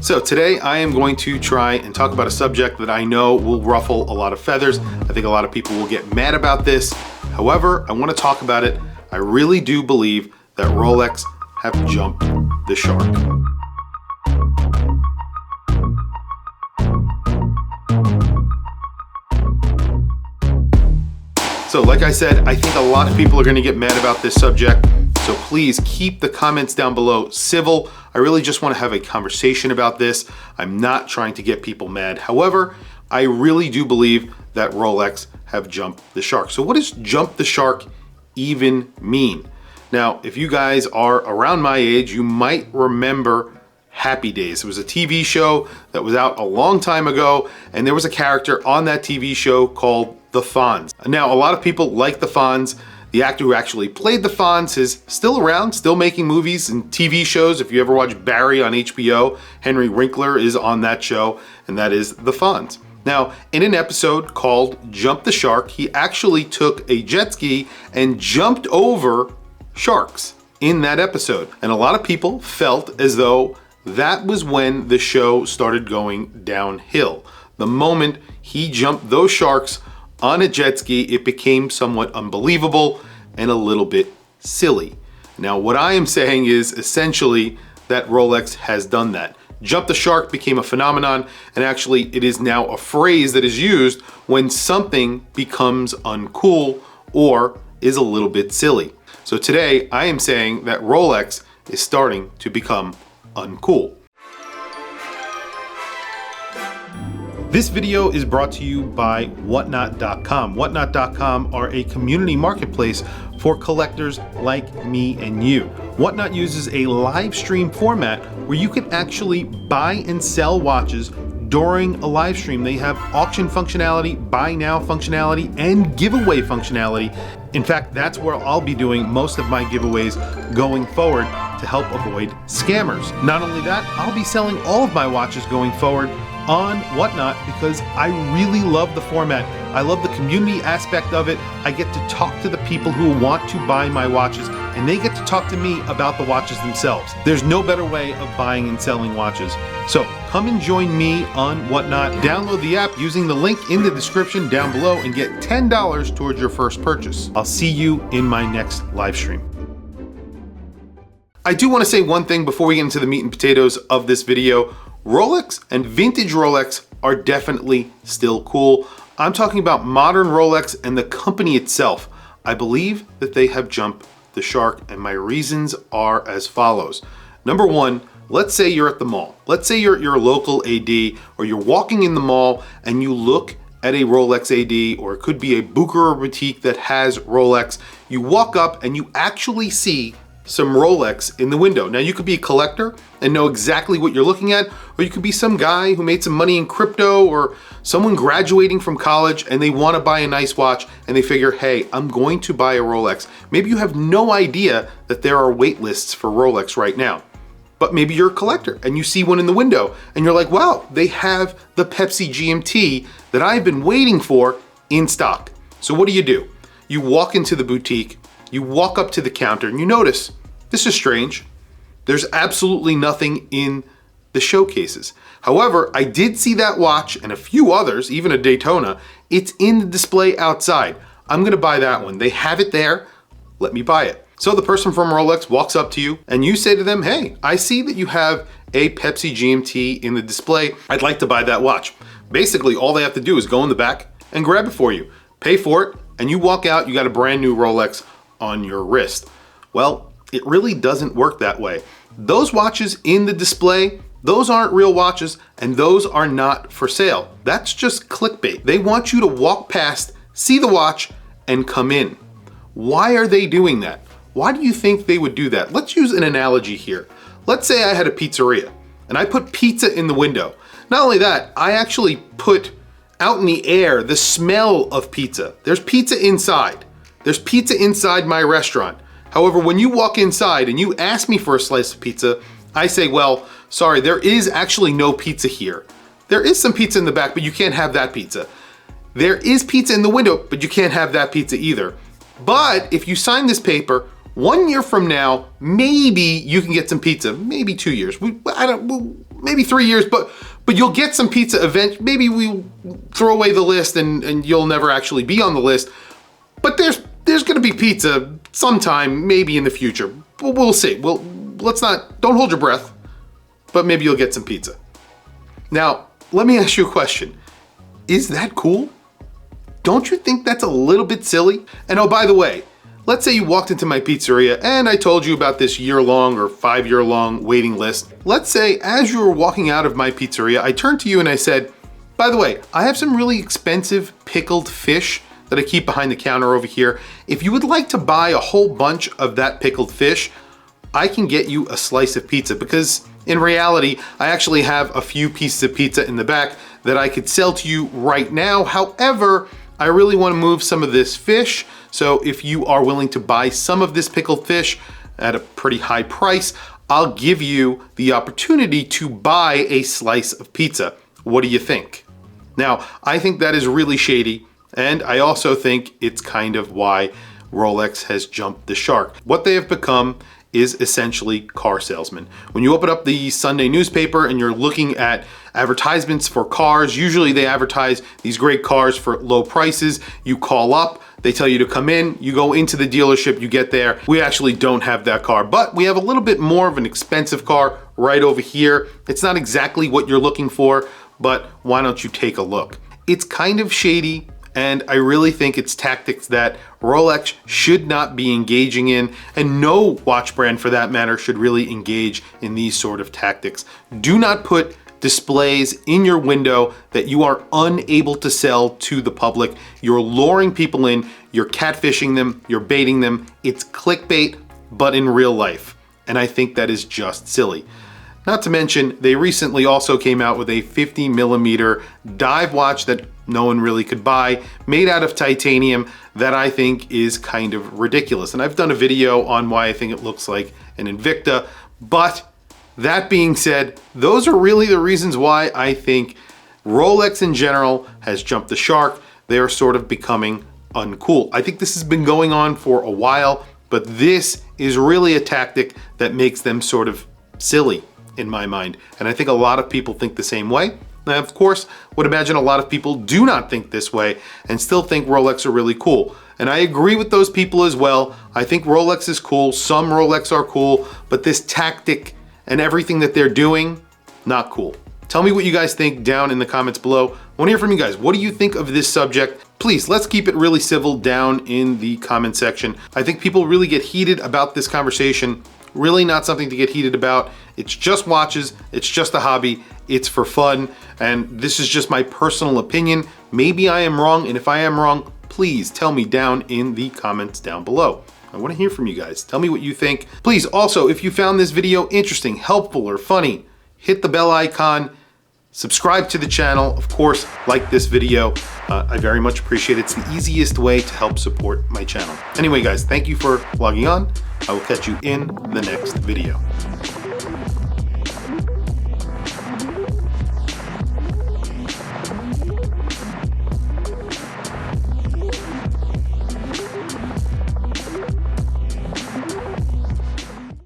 So today I am going to try and talk about a subject that I know will ruffle a lot of feathers. I think a lot of people will get mad about this. However, I want to talk about it. I really do believe that Rolex have jumped the shark. So like I said, I think a lot of people are going to get mad about this subject. So please keep the comments down below civil. I really just want to have a conversation about this. I'm not trying to get people mad. However, I really do believe that Rolex have jumped the shark. So what does jump the shark even mean? Now, if you guys are around my age, you might remember Happy Days. It was a TV show that was out a long time ago, and there was a character on that TV show called the Fonz. Now, a lot of people like the Fonz. The actor who actually played the Fonz is still around, still making movies and TV shows. If you ever watch Barry on HBO, Henry Winkler is on that show, and that is the Fonz. Now, in an episode called Jump the Shark, he actually took a jet ski and jumped over sharks in that episode. And a lot of people felt as though that was when the show started going downhill. The moment he jumped those sharks on a jet ski, it became somewhat unbelievable and a little bit silly. Now, what I am saying is essentially that Rolex has done that. Jump the shark became a phenomenon, and actually it is now a phrase that is used when something becomes uncool or is a little bit silly. So today I am saying that Rolex is starting to become uncool. This video is brought to you by whatnot.com. Whatnot.com are a community marketplace for collectors like me and you. Whatnot uses a live stream format where you can actually buy and sell watches during a live stream. They have auction functionality, buy now functionality, and giveaway functionality. In fact, that's where I'll be doing most of my giveaways going forward to help avoid scammers. Not only that, I'll be selling all of my watches going forward on Whatnot because I really love the format. I love the community aspect of it. I get to talk to the people who want to buy my watches, and they get to talk to me about the watches themselves. There's no better way of buying and selling watches. So come and join me on Whatnot. Download the app using the link in the description down below and get $10 towards your first purchase. I'll see you in my next live stream. I do want to say one thing before we get into the meat and potatoes of this video. Rolex and vintage Rolex are definitely still cool. I'm talking about modern Rolex and the company itself. I believe that they have jumped the shark, and my reasons are as follows. Number one, let's say you're at the mall. Let's say you're a local AD, or you're walking in the mall and you look at a Rolex AD, or it could be a Bucher or boutique that has Rolex. You walk up and you actually see some Rolex in the window. Now, you could be a collector and know exactly what you're looking at, or you could be some guy who made some money in crypto, or someone graduating from college and they want to buy a nice watch and they figure, hey, I'm going to buy a Rolex. Maybe you have no idea that there are wait lists for Rolex right now, but maybe you're a collector and you see one in the window and you're like, wow, they have the Pepsi GMT that I've been waiting for in stock. So what do? You walk into the boutique, you walk up to the counter and you notice, this is strange. There's absolutely nothing in the showcases. However, I did see that watch and a few others, even a Daytona. It's in the display outside. I'm gonna buy that one. They have it there, let me buy it. So the person from Rolex walks up to you and you say to them, hey, I see that you have a Pepsi GMT in the display. I'd like to buy that watch. Basically, all they have to do is go in the back and grab it for you, pay for it, and you walk out, you got a brand new Rolex on your wrist. Well, it really doesn't work that way. Those watches in the display, those aren't real watches, and those are not for sale. That's just clickbait. They want you to walk past, see the watch, and come in. Why are they doing that? Why do you think they would do that? Let's use an analogy here. Let's say I had a pizzeria and I put pizza in the window. Not only that, I actually put out in the air the smell of pizza. There's pizza inside. There's pizza inside my restaurant. However, when you walk inside and you ask me for a slice of pizza, I say, well, sorry, there is actually no pizza here. There is some pizza in the back, but you can't have that pizza. There is pizza in the window, but you can't have that pizza either. But if you sign this paper, 1 year from now, maybe you can get some pizza, maybe 2 years. maybe 3 years, but you'll get some pizza event. Maybe we throw away the list and you'll never actually be on the list. But there's gonna be pizza sometime, maybe in the future. We'll see. Don't hold your breath, but maybe you'll get some pizza. Now, let me ask you a question. Is that cool? Don't you think that's a little bit silly? And oh, by the way, let's say you walked into my pizzeria and I told you about this year-long or 5-year-long waiting list. Let's say as you were walking out of my pizzeria, I turned to you and I said, by the way, I have some really expensive pickled fish that I keep behind the counter over here. If you would like to buy a whole bunch of that pickled fish, I can get you a slice of pizza, because in reality, I actually have a few pieces of pizza in the back that I could sell to you right now. However, I really want to move some of this fish. So if you are willing to buy some of this pickled fish at a pretty high price, I'll give you the opportunity to buy a slice of pizza. What do you think? Now, I think that is really shady. And I also think it's kind of why Rolex has jumped the shark. What they have become is essentially car salesmen. When you open up the Sunday newspaper and you're looking at advertisements for cars, usually they advertise these great cars for low prices. You call up, they tell you to come in, you go into the dealership, you get there. We actually don't have that car, but we have a little bit more of an expensive car right over here. It's not exactly what you're looking for, but why don't you take a look? It's kind of shady. And I really think it's tactics that Rolex should not be engaging in, and no watch brand for that matter should really engage in these sort of tactics. Do not put displays in your window that you are unable to sell to the public. You're luring people in, you're catfishing them, you're baiting them. It's clickbait, but in real life. And I think that is just silly. Not to mention, they recently also came out with a 50mm dive watch that no one really could buy, made out of titanium, that I think is kind of ridiculous. And I've done a video on why I think it looks like an Invicta, but that being said, those are really the reasons why I think Rolex in general has jumped the shark. They're sort of becoming uncool. I think this has been going on for a while, but this is really a tactic that makes them sort of silly in my mind. And I think a lot of people think the same way. Now, of course, would imagine a lot of people do not think this way and still think Rolex are really cool. And I agree with those people as well. I think Rolex is cool. Some Rolex are cool, but this tactic and everything that they're doing, not cool. Tell me what you guys think down in the comments below. I want to hear from you guys. What do you think of this subject? Please, let's keep it really civil down in the comment section. I think people really get heated about this conversation. Really not something to get heated about. It's just watches, it's just a hobby, it's for fun, and this is just my personal opinion. Maybe I am wrong, and if I am wrong, please tell me down in the comments down below. I want to hear from you guys. Tell me what you think. Please also, if you found this video interesting, helpful, or funny, hit the bell icon, subscribe to the channel, of course, like this video. I very much appreciate it. It's the easiest way to help support my channel. Anyway, guys, thank you for logging on. I will catch you in the next video.